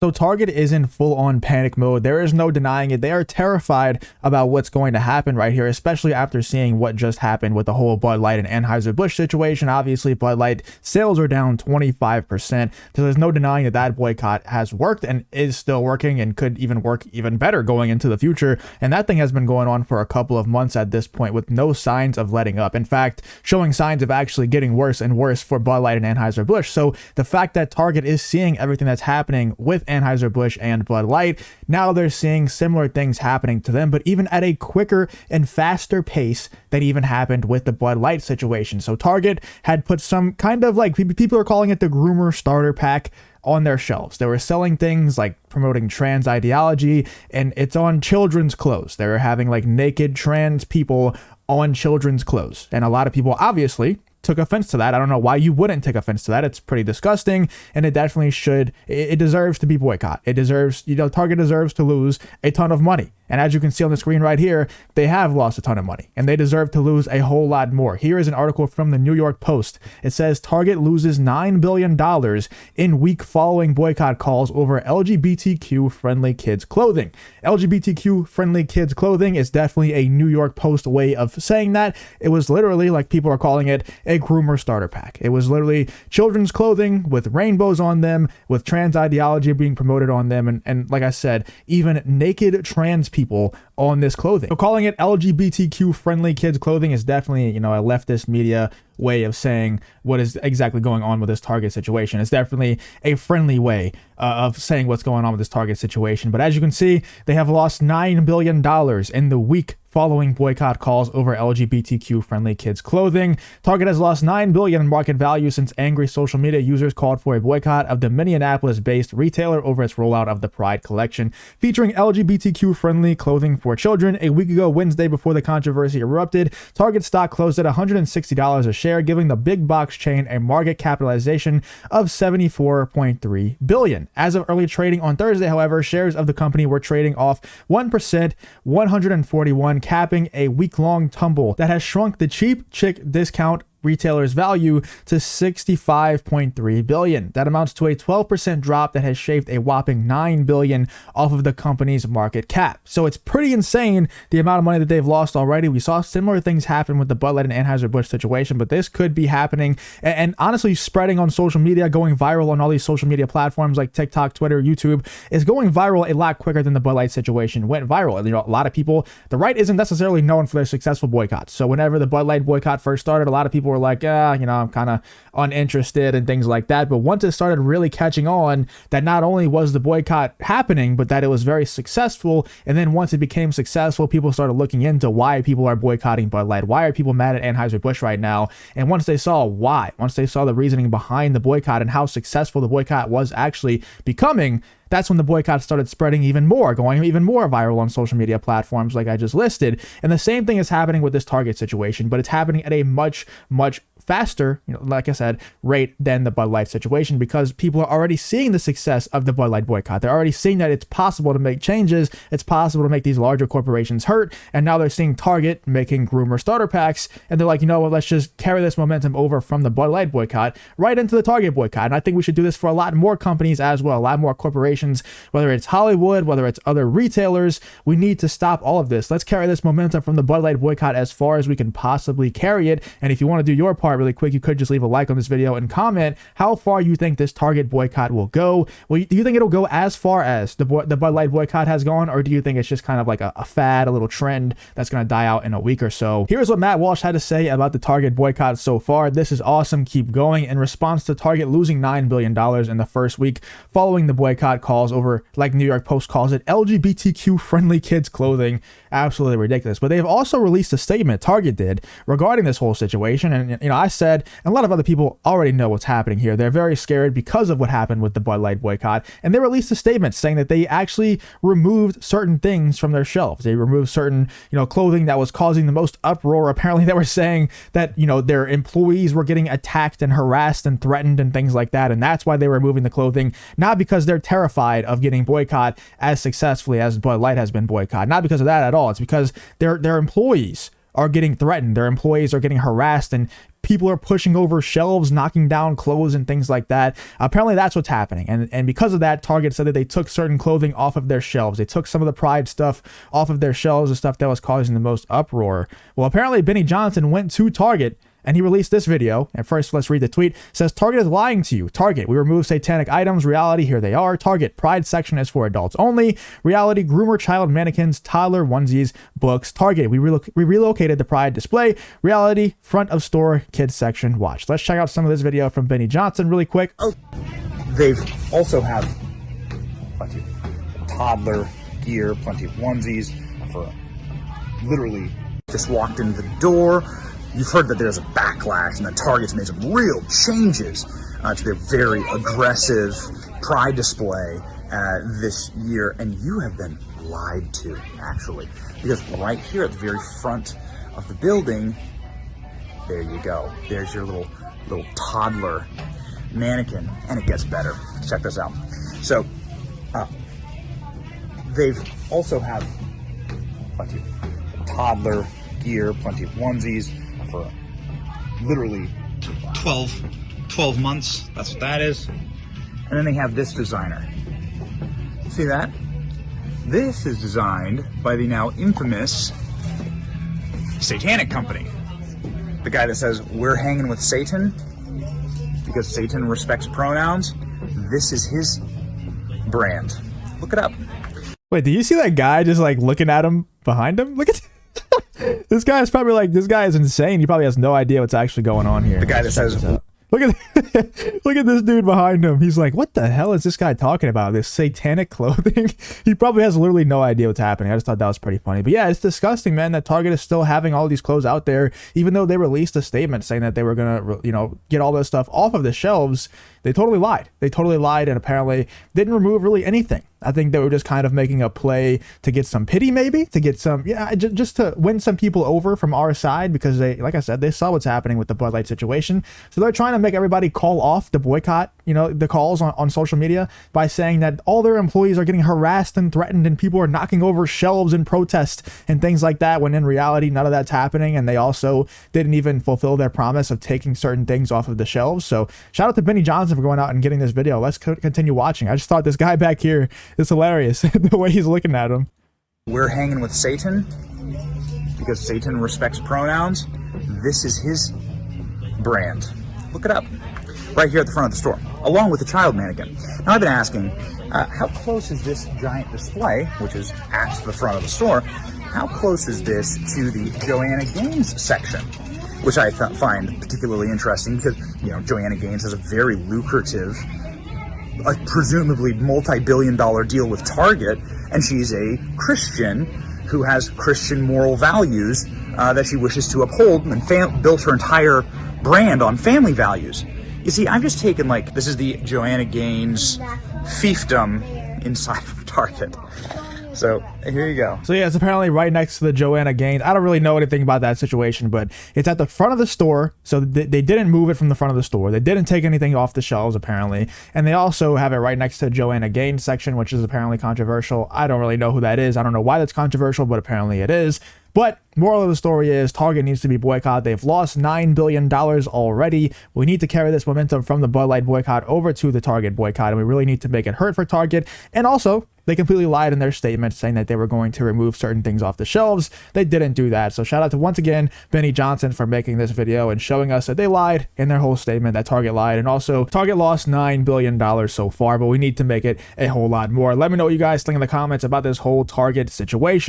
So Target is in full-on panic mode. There is no denying it. They are terrified about what's going to happen right here, especially after seeing what just happened with the whole Bud Light and anheuser-busch situation. Obviously, Bud Light sales are down 25%. So there's no denying that that boycott has worked and is still working and could even work even better going into the future. And that thing has been going on for a couple of months at this point with no signs of letting up. In fact, showing signs of actually getting worse and worse for Bud Light and anheuser-busch. So the fact that Target is seeing everything that's happening with anheuser-busch and Bud Light, now they're seeing similar things happening to them, but even at a quicker and faster pace than even happened with the Bud Light situation. So Target had put some kind of, like, people are calling it the groomer starter pack on their shelves. They were selling things like promoting trans ideology, and it's on children's clothes. They were having like naked trans people on children's clothes, and a lot of people obviously took offense to that. I don't know why you wouldn't take offense to that. It's pretty disgusting, and it definitely should. It deserves to be boycott. It deserves, Target deserves to lose a ton of money. And as you can see on the screen right here, they have lost a ton of money, and they deserve to lose a whole lot more. Here is an article from the New York Post. It says Target loses $9 billion in week following boycott calls over LGBTQ-friendly kids clothing. LGBTQ-friendly kids clothing is definitely a New York Post way of saying that. It was literally, like people are calling it, a groomer starter pack. It was literally children's clothing with rainbows on them, with trans ideology being promoted on them, and like I said, even naked trans people on this clothing. So calling it LGBTQ friendly kids clothing is definitely, a leftist media way of saying what is exactly going on with this Target situation. It's definitely a friendly way of saying what's going on with this Target situation. But as you can see, they have lost $9 billion in the week following boycott calls over LGBTQ-friendly kids clothing. Target has lost $9 billion in market value since angry social media users called for a boycott of the Minneapolis-based retailer over its rollout of the Pride collection, featuring LGBTQ-friendly clothing for children. A week ago, Wednesday, before the controversy erupted, Target stock closed at $160 a share, giving the big box chain a market capitalization of $74.3 billion. As of early trading on Thursday, however, shares of the company were trading off 1%, 141, capping a week-long tumble that has shrunk the cheap chick discount retailer's value to $65.3 billion. That amounts to a 12% drop that has shaved a whopping $9 billion off of the company's market cap. So it's pretty insane the amount of money that they've lost already. We saw similar things happen with the Bud Light and anheuser-busch situation, but this could be happening and honestly spreading on social media, going viral on all these social media platforms like TikTok, Twitter, YouTube, is going viral a lot quicker than the Bud Light situation went viral. And a lot of people, the right isn't necessarily known for their successful boycotts. So whenever the Bud Light boycott first started, a lot of people were like, I'm kind of uninterested and things like that. But once it started really catching on, that not only was the boycott happening, but that it was very successful. And then once it became successful, people started looking into why people are boycotting Bud Light. Why are people mad at anheuser-busch right now? And once they saw why, once they saw the reasoning behind the boycott and how successful the boycott was actually becoming, that's when the boycott started spreading even more, going even more viral on social media platforms like I just listed. And the same thing is happening with this Target situation, but it's happening at a much, much faster, like I said, rate than the Bud Light situation, because people are already seeing the success of the Bud Light boycott. They're already seeing that it's possible to make changes. It's possible to make these larger corporations hurt. And now they're seeing Target making groomer starter packs. And they're like, let's just carry this momentum over from the Bud Light boycott right into the Target boycott. And I think we should do this for a lot more companies as well, a lot more corporations, whether it's Hollywood, whether it's other retailers. We need to stop all of this. Let's carry this momentum from the Bud Light boycott as far as we can possibly carry it. And if you want to do your part really quick, you could just leave a like on this video and comment how far you think this Target boycott will go. Well, do you think it'll go as far as the Bud Light boycott has gone, or do you think it's just kind of like a fad, a little trend that's going to die out in a week or so? Here's what Matt Walsh had to say about the Target boycott so far. This is awesome. Keep going. In response to Target losing $9 billion in the first week following the boycott calls over, like New York Post calls it, LGBTQ friendly kids clothing. Absolutely ridiculous. But they've also released a statement, Target did, regarding this whole situation. And I said, and a lot of other people already know what's happening here. They're very scared because of what happened with the Bud Light boycott. And they released a statement saying that they actually removed certain things from their shelves. They removed certain, clothing that was causing the most uproar. Apparently they were saying that, their employees were getting attacked and harassed and threatened and things like that. And that's why they were removing the clothing, not because they're terrified of getting boycott as successfully as Bud Light has been boycotted. Not because of that at all. It's because their employees are getting threatened, their employees are getting harassed, and people are pushing over shelves, knocking down clothes and things like that. Apparently that's what's happening. And because of that, Target said that they took certain clothing off of their shelves. They took some of the Pride stuff off of their shelves, the stuff that was causing the most uproar. Well, apparently Benny Johnson went to Target and he released this video. And first, let's read the tweet. It says, Target is lying to you. Target, we remove satanic items. Reality, here they are. Target, Pride section is for adults only. Reality, groomer, child mannequins, toddler onesies, books. Target, we relocated the Pride display. Reality, front of store, kids section. Watch. Let's check out some of this video from Benny Johnson really quick. Oh, they've also have plenty of toddler gear, plenty of onesies for literally just walked in the door. You've heard that there's a backlash and that Target's made some real changes to their very aggressive Pride display this year, and you have been lied to, actually, because right here at the very front of the building, there you go. There's your little toddler mannequin, and it gets better. Check this out. So, they've also have plenty of toddler gear, plenty of onesies for literally 12 months. That's what that is. And then they have this designer. See that? This is designed by the now infamous Satanic Company. The guy that says, we're hanging with Satan because Satan respects pronouns. This is his brand. Look it up. Wait, do you see that guy just like looking at him behind him? Look at this guy is probably like, this guy is insane. He probably has no idea what's actually going on here. The guy that says, look at look at this dude behind him. He's like, what the hell is this guy talking about? This satanic clothing? He probably has literally no idea what's happening. I just thought that was pretty funny. But yeah, it's disgusting, man, that Target is still having all these clothes out there, even though they released a statement saying that they were gonna, get all this stuff off of the shelves. They totally lied. They totally lied, and apparently didn't remove really anything. I think they were just kind of making a play to get some pity, maybe to get some, just to win some people over from our side, because they, like I said, they saw what's happening with the Bud Light situation. So they're trying to make everybody call off the boycott, the calls on social media, by saying that all their employees are getting harassed and threatened and people are knocking over shelves in protest and things like that, when in reality, none of that's happening. And they also didn't even fulfill their promise of taking certain things off of the shelves. So shout out to Benny Johnson for going out and getting this video. Let's continue watching. I just thought this guy back here is hilarious, the way he's looking at him. We're hanging with Satan because Satan respects pronouns. This is his brand. Look it up. Right here at the front of the store, along with the child mannequin. Now, I've been asking, how close is this giant display, which is at the front of the store, how close is this to the Joanna Gaines section? Which I find particularly interesting because, Joanna Gaines has a very lucrative, presumably multi-billion-dollar deal with Target, and she's a Christian who has Christian moral values that she wishes to uphold, and built her entire brand on family values. You see, I've just taken, this is the Joanna Gaines fiefdom inside of Target. So here you go. So yeah, it's apparently right next to the Joanna Gaines. I don't really know anything about that situation, but it's at the front of the store. So they didn't move it from the front of the store. They didn't take anything off the shelves, apparently. And they also have it right next to the Joanna Gaines section, which is apparently controversial. I don't really know who that is. I don't know why that's controversial, but apparently it is. But moral of the story is Target needs to be boycotted. They've lost $9 billion already. We need to carry this momentum from the Bud Light boycott over to the Target boycott, and we really need to make it hurt for Target. And also, they completely lied in their statement saying that they were going to remove certain things off the shelves. They didn't do that. So shout out to, once again, Benny Johnson for making this video and showing us that they lied in their whole statement, that Target lied. And also, Target lost $9 billion so far, but we need to make it a whole lot more. Let me know what you guys think in the comments about this whole Target situation.